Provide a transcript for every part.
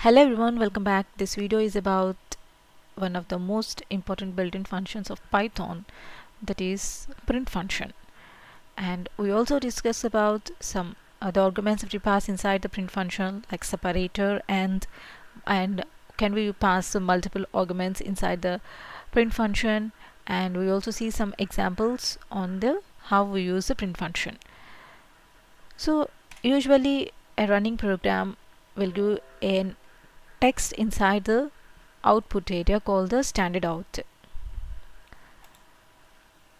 Hello everyone, welcome back. This video is about one of the most important built-in functions of Python, that is print function. And we also discuss about some other arguments that we pass inside the print function, like separator and can we pass some multiple arguments inside the print function, and we also see some examples on the how we use the print function. So usually a running program will give an text inside the output area called the standard out.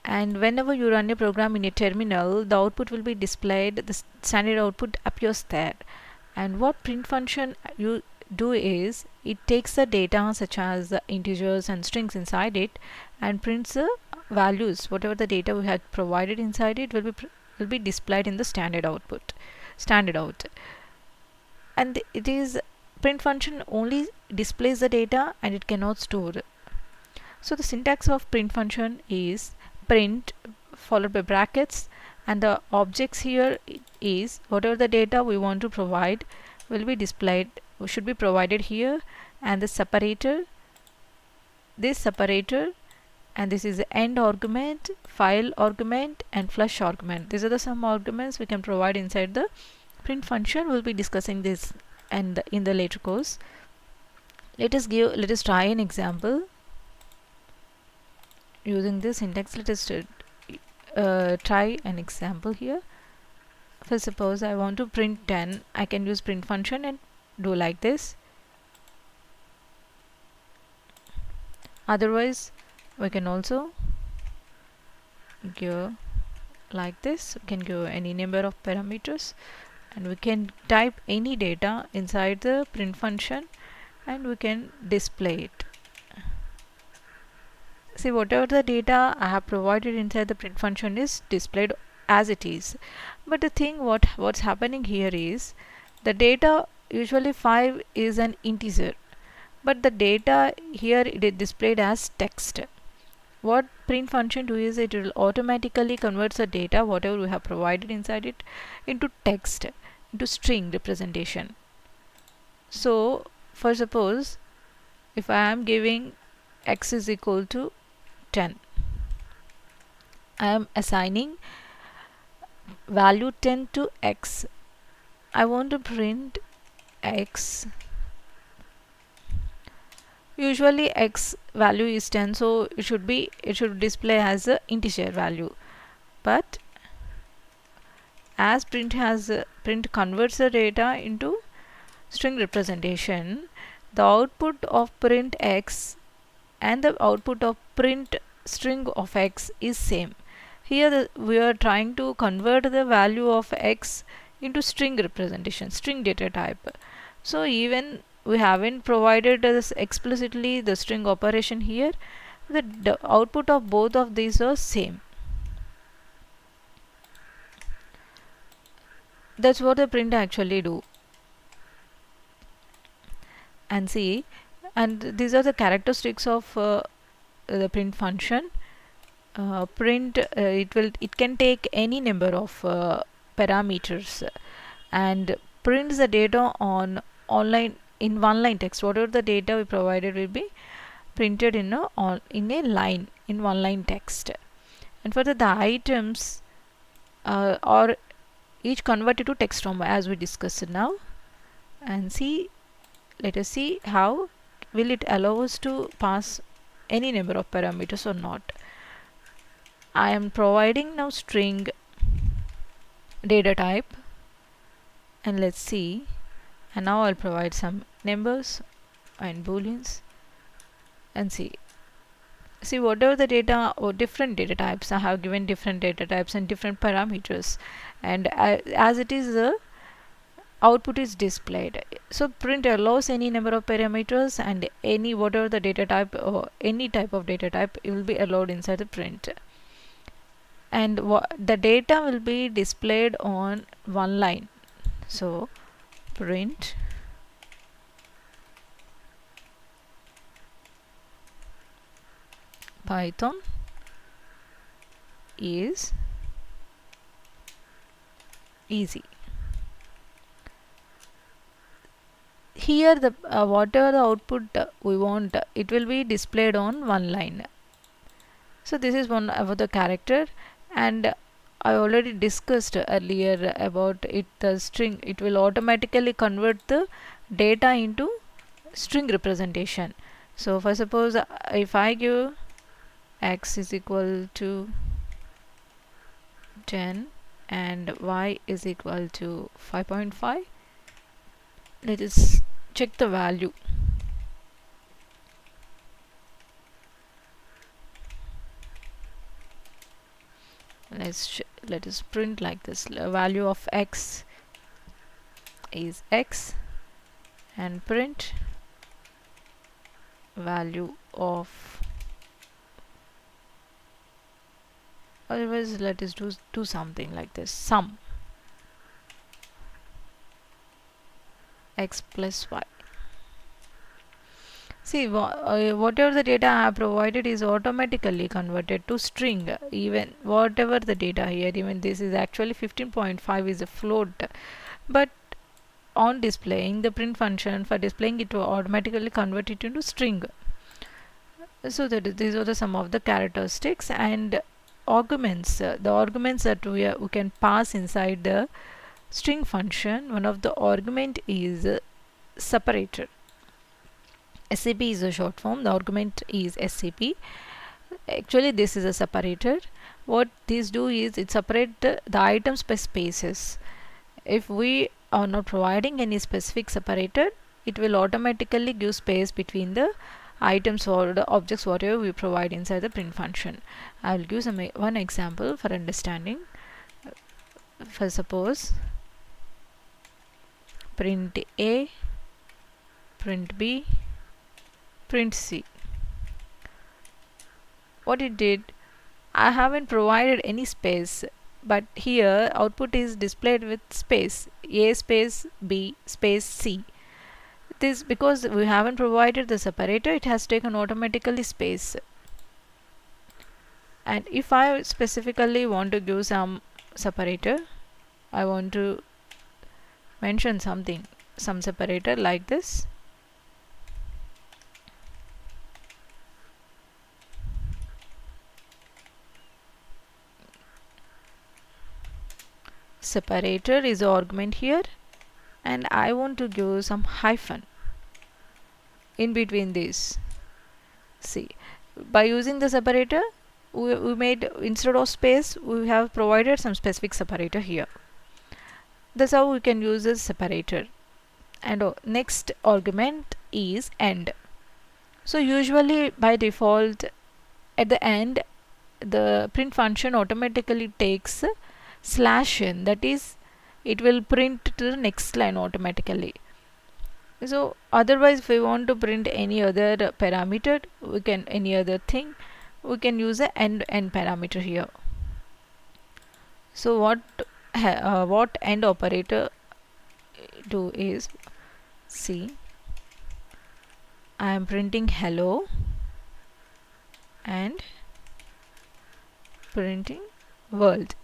And whenever you run a program in a terminal, the output will be displayed, the standard output appears there. And what print function you do is it takes the data such as the integers and strings inside it and prints the values. Whatever the data we had provided inside it will be displayed in the standard output, standard out. And it is print function only displays the data and it cannot store. So the syntax of print function is print followed by brackets, and the objects here is whatever the data we want to provide will be displayed, should be provided here, and the separator, this separator, and this is the end argument, file argument, and flush argument. These are the some arguments we can provide inside the print function. We'll be discussing this and in the later course. Let us try an example using this syntax. Let us try an example here. For suppose I want to print 10, I can use print function and do like this. Otherwise we can also give like this. We can give any number of parameters and we can type any data inside the print function and we can display it. See, whatever the data I have provided inside the print function is displayed as it is. But the thing what's happening here is the data, usually 5 is an integer, but the data here it is displayed as text. What print function do is it will automatically converts the data whatever we have provided inside it into text, into string representation. So for suppose if I am giving x is equal to 10, I am assigning value 10 to x. I want to print x. Usually x value is 10, so it should display as a integer value. But as print converts the data into string representation, the output of print x and the output of print string of x is same. Here we are trying to convert the value of x into string representation, string data type. So even we haven't provided us explicitly the string operation here, the output of both of these are same. That's what the print actually do. And see, and these are the characteristics of the print function. Print it can take any number of parameters and prints the data on online in one line text. Whatever the data we provided will be printed in a line, in one line text. And further the items are each converted to text form as we discussed now. And see, let us see how will it allow us to pass any number of parameters or not. I am providing now string data type, and let's see, and now I'll provide some numbers and booleans and see whatever the data or different data types, I have given different data types and different parameters, and as it is the output is displayed. So print allows any number of parameters and any whatever the data type or any type of data type it will be allowed inside the print, and the data will be displayed on one line. So print Python is easy. here the whatever the output we want, it will be displayed on one line. So this is one about the character, and I already discussed earlier about it, the string. It will automatically convert the data into string representation. So for suppose if I give x is equal to 10 and y is equal to 5.5, let us check the value. Let us print like this. The value of x is x, and print value of, otherwise let us do something like this, sum x plus y. See, whatever the data I have provided is automatically converted to string, even whatever the data here, even this is actually 15.5 is a float, but on displaying the print function, for displaying it will automatically convert it into string. So these are the some of the characteristics and arguments, the arguments that we can pass inside the string function. One of the argument is separator. SAP is a short form. The argument is SAP. Actually, this is a separator. What these do is it separate the items by spaces. If we are not providing any specific separator, it will automatically give space between the items or the objects whatever we provide inside the print function. I will give one example for understanding. For suppose print A, print B, print C. What it did, I haven't provided any space, but here output is displayed with space, A space B space C. This because we haven't provided the separator, it has taken automatically space. And if I specifically want to give some separator, I want to mention something, some separator like this. Separator is the argument here, and I want to give some hyphen in between these. See, by using the separator, we made, instead of space, we have provided some specific separator here. That's how we can use this separator. And next argument is end. So usually by default at the end the print function automatically takes /n, that is it will print to the next line automatically. So otherwise if we want to print any other parameter, we can, any other thing, we can use a end parameter here. So what end operator do is, see, I am printing hello and printing world.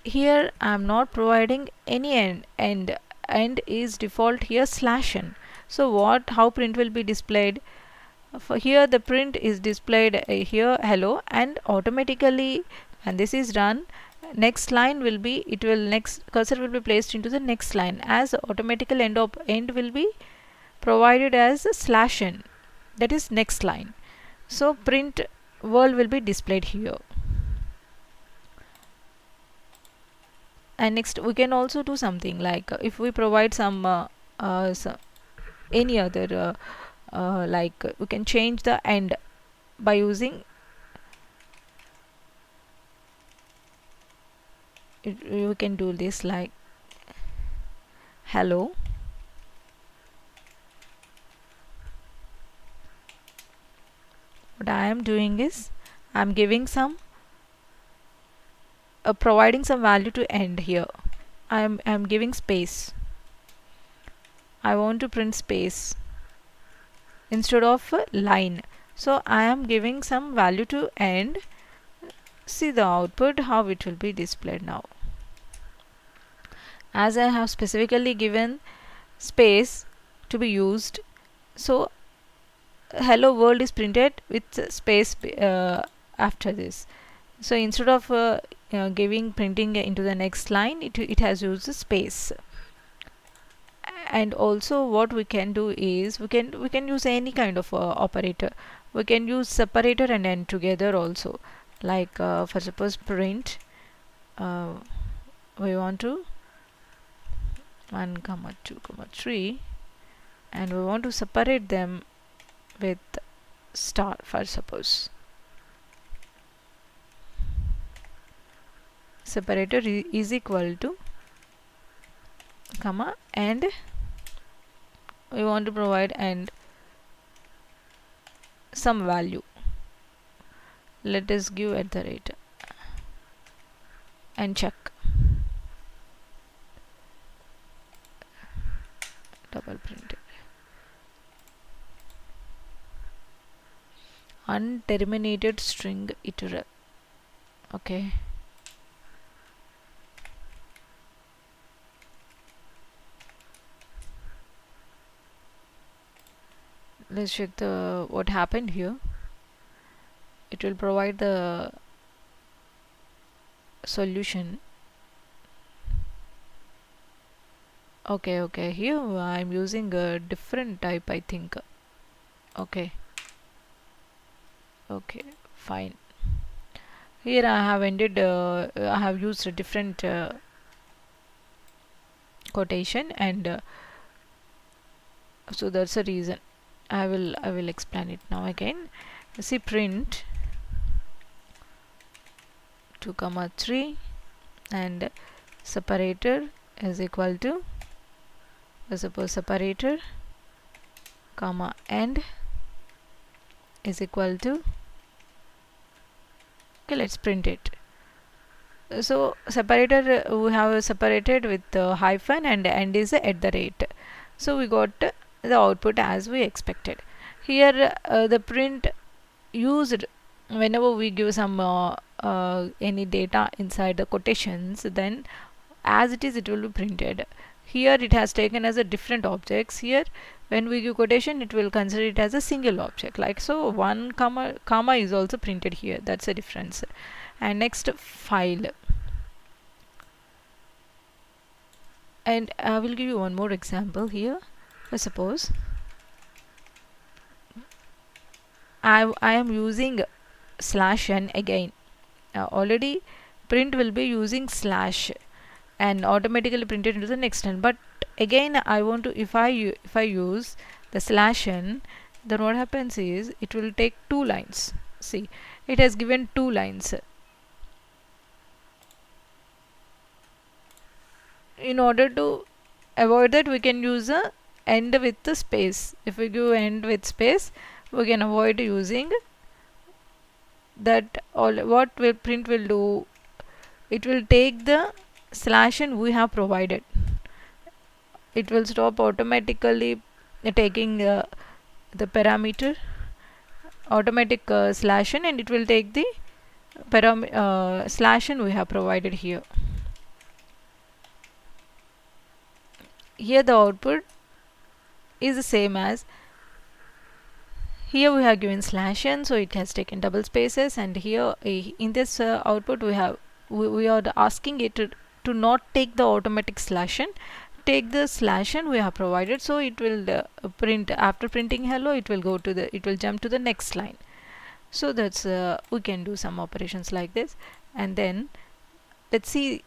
Here I am not providing any end is default here /n. So how print will be displayed? For here the print is displayed here hello, and automatically when this is run, next line will be, it will, next cursor will be placed into the next line, as automatical end will be provided as /n, that is next line. So print world will be displayed here. And next we can also do something like if we provide some any other like we can change the end by using we can do this like hello what I am doing is I am giving some providing some value to end here. I am giving space. I want to print space instead of line, so I am giving some value to end. See the output, how it will be displayed now. As I have specifically given space to be used. So hello world is printed with space after this. So instead of giving printing into the next line, it has used a space. And also what we can do is we can use any kind of operator. We can use separator and end together also, like for suppose print, uh, we want to 1 comma 2 comma 3, and we want to separate them with star. For suppose separator is equal to comma, and we want to provide and some value. Let us give at the rate and check. Double printed. Unterminated string iter. Okay. Let's check the what happened here. It will provide the solution. Okay, here I'm using a different type, I think. Okay, fine. Here I have ended, I have used a different quotation, and so that's the reason. I will explain it now again. See, print 2 comma 3 and separator is equal to, suppose separator comma end is equal to, okay, let's print it. So separator, we have separated with hyphen, and end is at the rate. So we got the output as we expected. Here the print used whenever we give some any data inside the quotations, then as it is it will be printed. Here it has taken as a different objects. Here when we give quotation, it will consider it as a single object, like so. 1 comma is also printed here. That's a difference. And next, file. And I will give you one more example here. Suppose I am using /n again. Already print will be using slash and automatically printed into the next line, but again I want to, if I use the /n, then what happens is it will take 2 lines. See, it has given 2 lines. In order to avoid that, we can use a end with the space. If we give end with space, we can avoid using that. All what will print will do, it will take the /n we have provided. It will stop automatically taking the parameter automatic /n, and it will take the /n we have provided here. Here the output is the same as here we have given /n, so it has taken double spaces, and here in this output we are asking it to not take the automatic /n, take the /n we have provided. So it will print, after printing hello, it will jump to the next line. So that's we can do some operations like this. And then let's see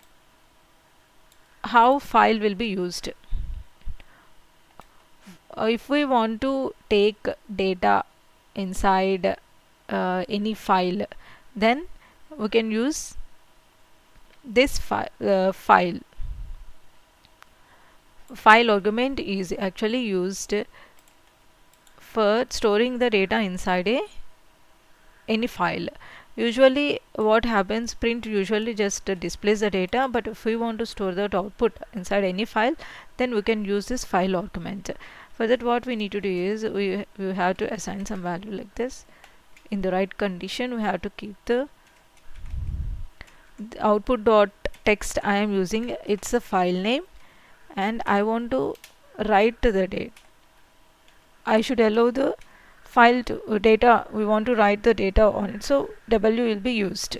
how file will be used. If we want to take data inside any file, then we can use this file argument is actually used for storing the data inside any file. Usually what happens, print usually just displays the data, but if we want to store that output inside any file, then we can use this file argument. For that, what we need to do is we have to assign some value like this. In the right condition, we have to keep the output dot text I am using, it's a file name, and I want to write the data. I should allow the file to data, we want to write the data on it, so W will be used.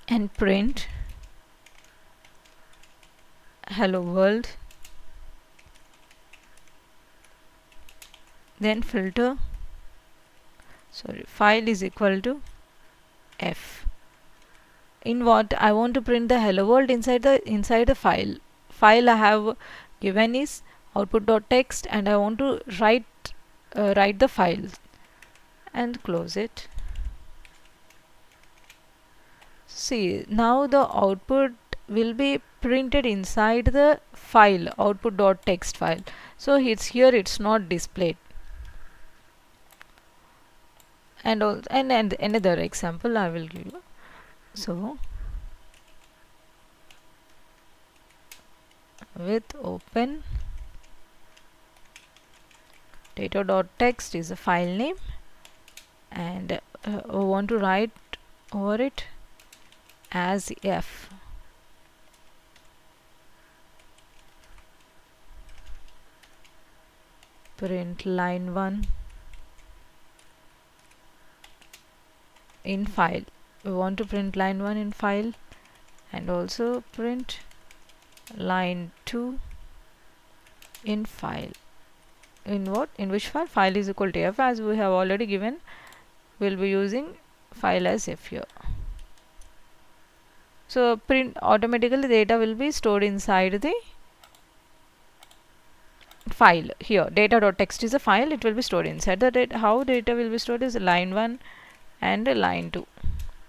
And print hello world, then filter, sorry, file is equal to F. In what I want to print the hello world inside the file I have given is output.txt, and I want to write the file and close it. See, now the output will be printed inside the file output.txt file, so it's not displayed. And another example I will give you. So with open data.txt is a file name, and we want to write over it as F. Print line 1 in file. We want to print line 1 in file, and also print line 2 in file. In what? In which file? File is equal to F, as we have already given. We'll be using file as F here. So print automatically data will be stored inside the file. Here data.txt is a file, it will be stored inside the data. How data will be stored is line 1 and line 2.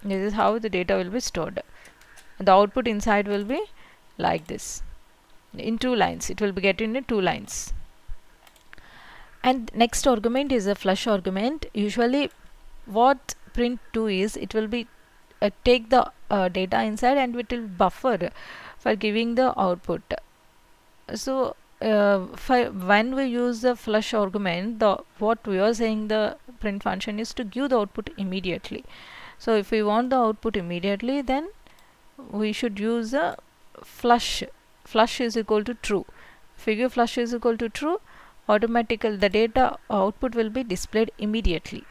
This is how the data will be stored. The output inside will be like this, in 2 lines. It will be getting in 2 lines. And next argument is a flush argument. Usually what print do is, it will be take the data inside, and it will buffer for giving the output. So when we use the flush argument, what we are saying, the print function is to give the output immediately. So if we want the output immediately, then we should use a flush. Flush is equal to true. If we give flush is equal to true, automatically the data output will be displayed immediately.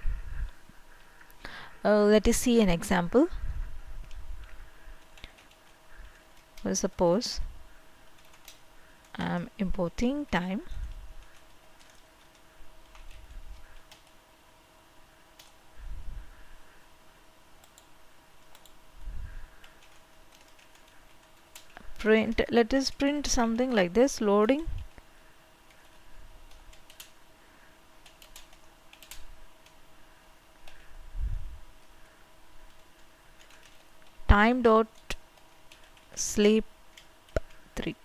Let us see an example. Suppose I am importing time. Print, let us print something like this: loading time dot sleep 3.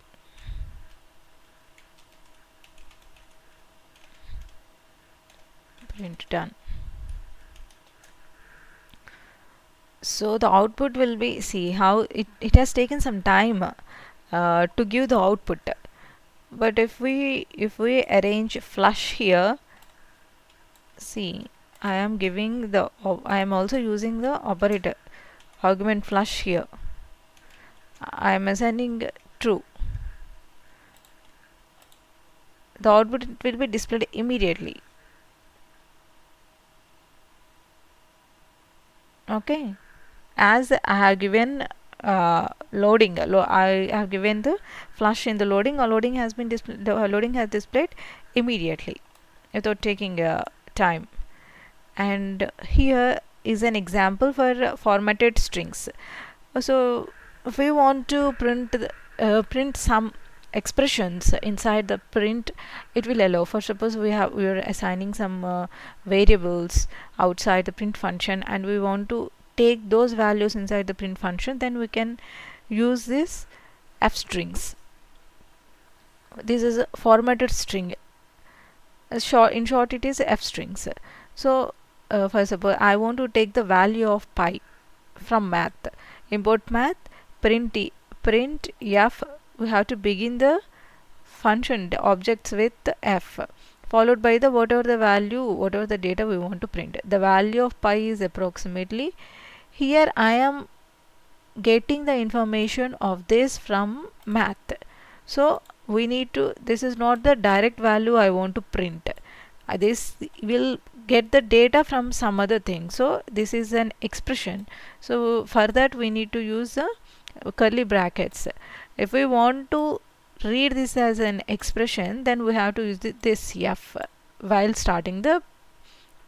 Print done. So the output will be, see how it has taken some time to give the output. But if we arrange flush here, see, I am giving the I am also using the operator argument flush here. I am assigning true. The output will be displayed immediately. Okay, as I have given loading, I have given the flush in the loading, or loading has been displayed. The loading has displayed immediately without taking time. And here is an example for formatted strings. So if we want to print some expressions inside the print, it will allow. For suppose we are assigning some variables outside the print function, and we want to take those values inside the print function, then we can use this f strings. This is a formatted string. In short it is f strings. So for suppose I want to take the value of pi from math. Import math, print f. We have to begin the function, the objects, with f, followed by the whatever the data we want to print. The value of pi is approximately. Here I am getting the information of this from math. So we need to, this is not the direct value I want to print. This will get the data from some other thing, so this is an expression. So for that we need to use the curly brackets. If we want to read this as an expression, then we have to use this f while starting the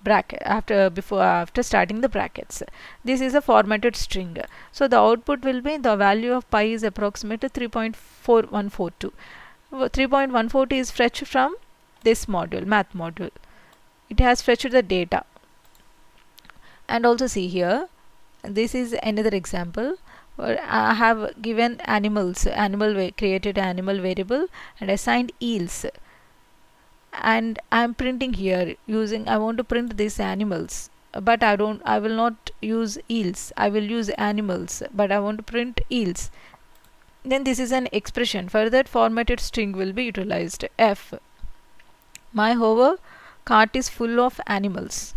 bracket, after starting the brackets. This is a formatted string, so the output will be the value of pi is approximately 3.4142. 3.140 is fetched from this module, math module. It has fetched the data. And also see here, this is another example where I have given animals, created animal variable and assigned yields, and I'm printing here using, I want to print these animals, but I will not use yields, I will use animals, but I want to print yields. Then this is an expression. For that, formatted string will be utilized. F, my hover cart is full of animals.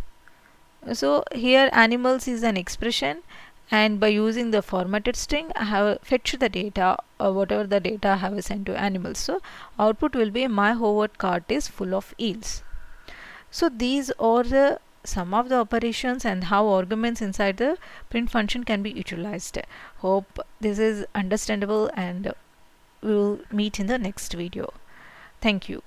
So here animals is an expression, and by using the formatted string I have fetched the data, whatever the data I have sent to animals. So output will be my hovered cart is full of eels. So these are the some of the operations and how arguments inside the print function can be utilized. Hope this is understandable, and we will meet in the next video. Thank you.